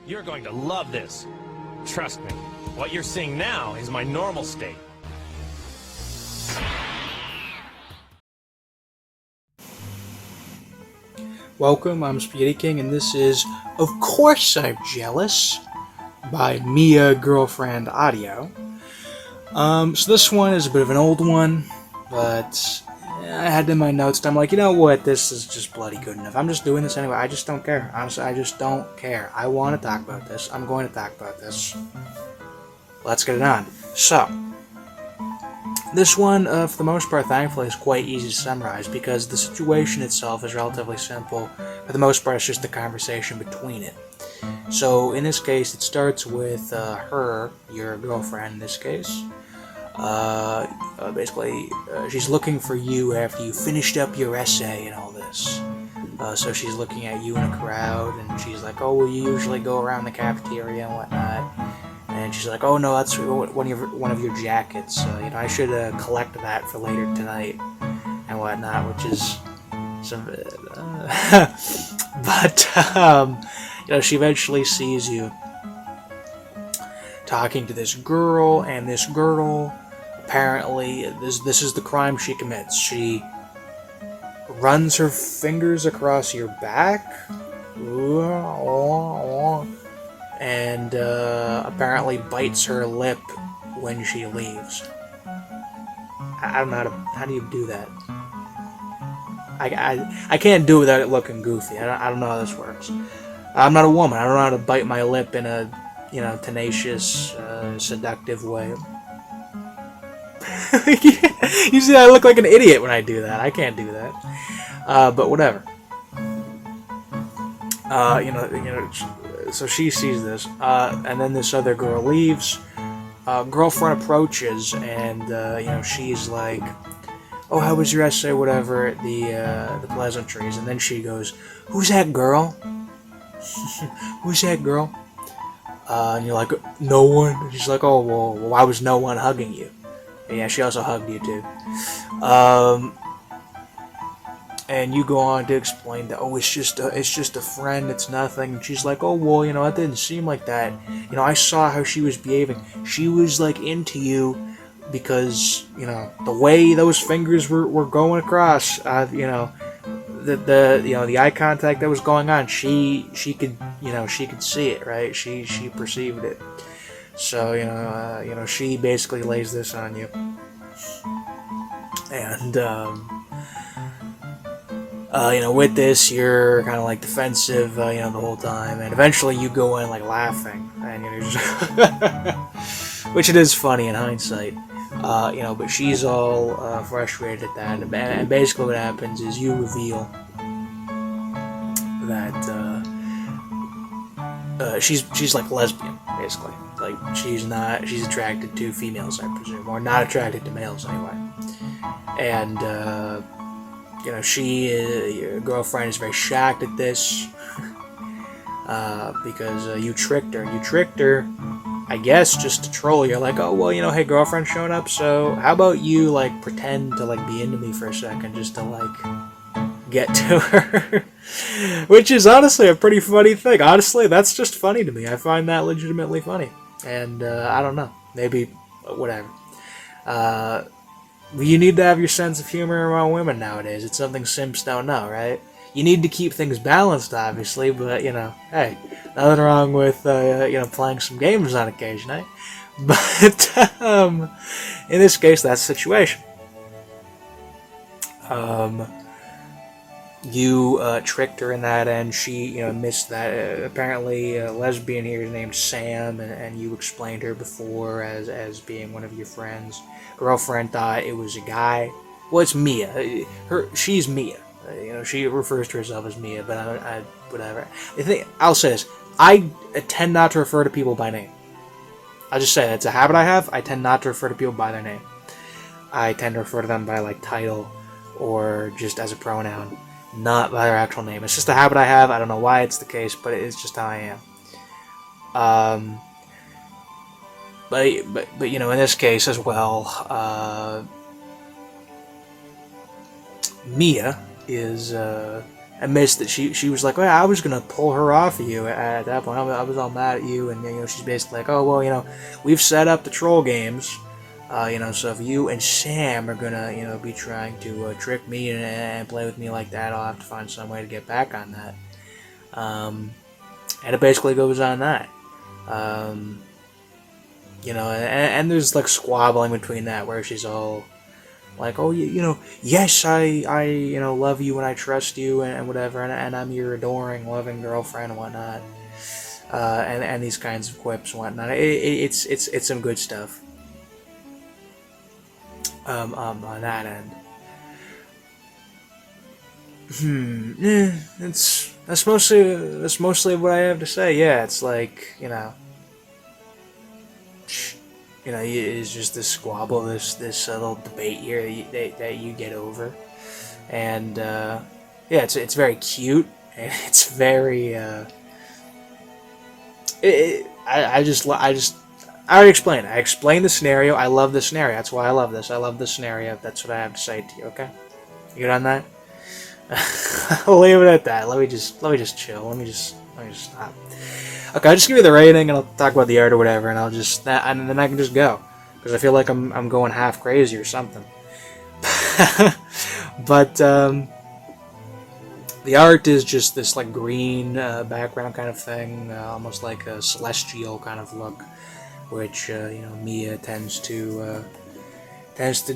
You're going to love this. Trust me, what you're seeing now is my normal state. Welcome, I'm Spaghetti King, and this is Of Course I'm Jealous by Mia Girlfriend Audio. So this one is a bit of an old one, but I had it in my notes, and I'm like, you know what, this is just bloody good enough. I'm just doing this anyway, I just don't care. Honestly, I just don't care. I want to talk about this. I'm going to talk about this. Let's get it on. So, this one, for the most part, thankfully, is quite easy to summarize because the situation itself is relatively simple. For the most part, it's just the conversation between it. So, in this case, it starts with her, your girlfriend in this case. Basically, she's looking for you after you finished up your essay and all this. So she's looking at you in a crowd, and she's like, oh, well, you usually go around the cafeteria and whatnot. And she's like, oh no, that's one of your jackets. I should collect that for later tonight and whatnot, which is some. But she eventually sees you talking to this girl, and this girl apparently this is the crime she commits. She runs her fingers across your back. And apparently bites her lip when she leaves. I don't know how do you do that? I can't do it without it looking goofy. I don't know how this works. I'm not a woman. I don't know how to bite my lip in a tenacious, seductive way. You see, I look like an idiot when I do that. I can't do that. But whatever. So she sees this, and then this other girl leaves. Girlfriend approaches, and she's like, "Oh, how was your essay? Whatever, the pleasantries." And then she goes, "Who's that girl? Who's that girl?" And you're like, "No one." And she's like, "Oh, well, why was no one hugging you?" And yeah, she also hugged you too. And you go on to explain that, oh, it's just a friend, it's nothing. And she's like, oh, well, it didn't seem like that. I saw how she was behaving. She was, like, into you because, the way those fingers were going across, the eye contact that was going on, she could see it, right? She perceived it. So, she basically lays this on you. And, with this, you're kind of like defensive, the whole time, and eventually you go in like laughing, and you're just which it is funny in hindsight, but she's all frustrated at that, and basically what happens is you reveal that she's like lesbian, basically, like she's attracted to females, I presume, or not attracted to males anyway, and your girlfriend is very shocked at this because you tricked her. You tricked her, I guess, just to troll. You're like, oh, well, hey, girlfriend's showing up, so how about you, like, pretend to, like, be into me for a second just to, like, get to her? Which is honestly a pretty funny thing. Honestly, that's just funny to me. I find that legitimately funny. And, I don't know. Maybe, whatever. You need to have your sense of humor around women nowadays. It's something simps don't know, right? You need to keep things balanced, obviously, but, hey, nothing wrong with, playing some games on occasion, eh? But, in this case, that's the situation. You tricked her in that, and she, missed that. Apparently, a lesbian here is named Sam, and you explained her before as being one of your friends. Girlfriend thought it was a guy. Well, it's Mia. She's Mia. She refers to herself as Mia, but I whatever. I'll say this. I tend not to refer to people by name. I'll just say it's a habit I have. I tend not to refer to people by their name. I tend to refer to them by, like, title or just as a pronoun, not by their actual name. It's just a habit I have. I don't know why it's the case, but it's just how I am. But in this case as well, Mia is missed that she was like, well, I was gonna pull her off of you at that point. I was all mad at you, and she's basically like, oh well, we've set up the troll games, so if you and Sam are gonna be trying to trick me and play with me like that, I'll have to find some way to get back on that. And it basically goes on that. And there's like squabbling between that where she's all like, oh, yes, I love you and I trust you and whatever, and I'm your adoring, loving girlfriend and whatnot, and these kinds of quips and whatnot. It's some good stuff. On that end. That's mostly what I have to say. Yeah, it's like, it's just this squabble, this little debate here that you get over, and yeah, it's very cute, and it's very I already explained. I explained the scenario. I love the scenario. That's why I love this. I love the scenario. That's what I have to say to you. Okay, you good on that? I'll leave it at that. Let me just chill. Let me just stop. Okay, I'll just give you the rating, and I'll talk about the art or whatever, and and then I can just go, because I feel like I'm going half crazy or something. But the art is just this like green background kind of thing, almost like a celestial kind of look, which Mia tends to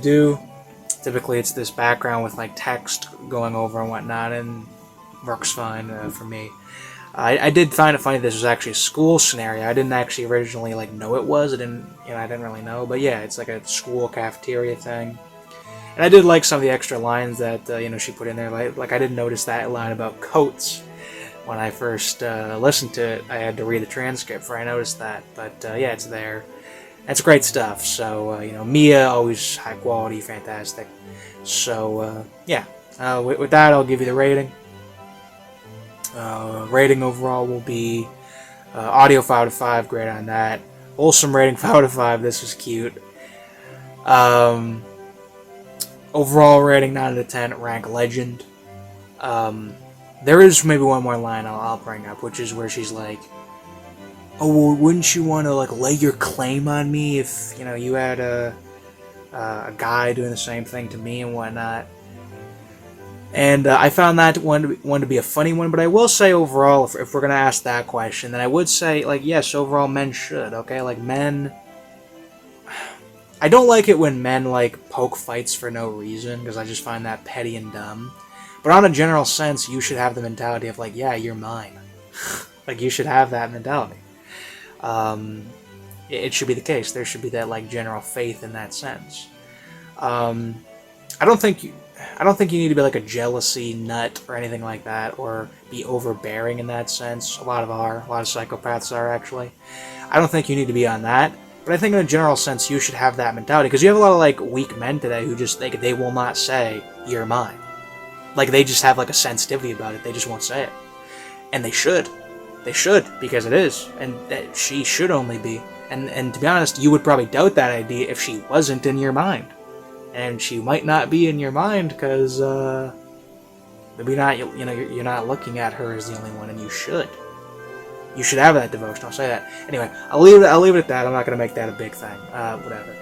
do. Typically, it's this background with like text going over and whatnot, and works fine for me. I did find it funny this was actually a school scenario. I didn't actually originally know it was. I didn't really know, but yeah, it's like a school cafeteria thing. And I did like some of the extra lines that she put in there. Like I didn't notice that line about coats when I first listened to it. I had to read the transcript before I noticed that, but yeah, it's there. That's great stuff. So Mia, always high quality, fantastic. So yeah, with that, I'll give you the rating. Rating overall will be audio 5 out of 5, great on that. Wholesome rating 5 out of 5, this was cute. Overall rating 9 out of 10, rank legend. There is maybe one more line I'll bring up, which is where she's like, oh, well, wouldn't you want to lay your claim on me if you had a guy doing the same thing to me and whatnot? And I found that one to be a funny one, but I will say overall, if we're going to ask that question, then I would say, yes, overall men should, okay? Men... I don't like it when men, poke fights for no reason, because I just find that petty and dumb. But on a general sense, you should have the mentality of, yeah, you're mine. You should have that mentality. It should be the case. There should be that, general faith in that sense. I don't think you need to be a jealousy nut or anything like that, or be overbearing in that sense. A lot of psychopaths are, actually. I don't think you need to be on that, but I think in a general sense you should have that mentality, because you have a lot of weak men today who just they will not say you're mine. They just have a sensitivity about it. They just won't say it, and they should, because it is, and she should only be. And to be honest, you would probably doubt that idea if she wasn't in your mind. And she might not be in your mind because maybe not. You're not looking at her as the only one, and you should. You should have that devotion. I'll say that. Anyway, I'll leave it at that. I'm not gonna make that a big thing. Whatever.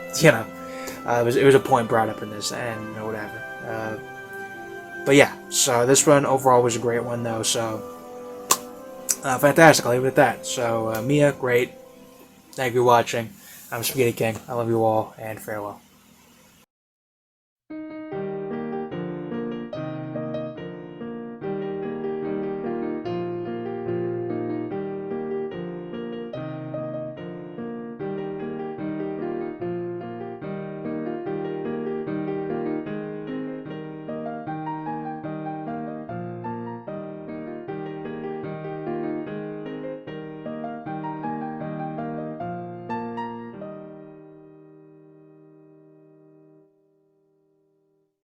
It was a point brought up in this, and whatever. But yeah. So this one overall was a great one, though. So fantastic. I'll leave it at that. So Mia, great. Thank you for watching. I'm Spaghetti King. I love you all, and farewell.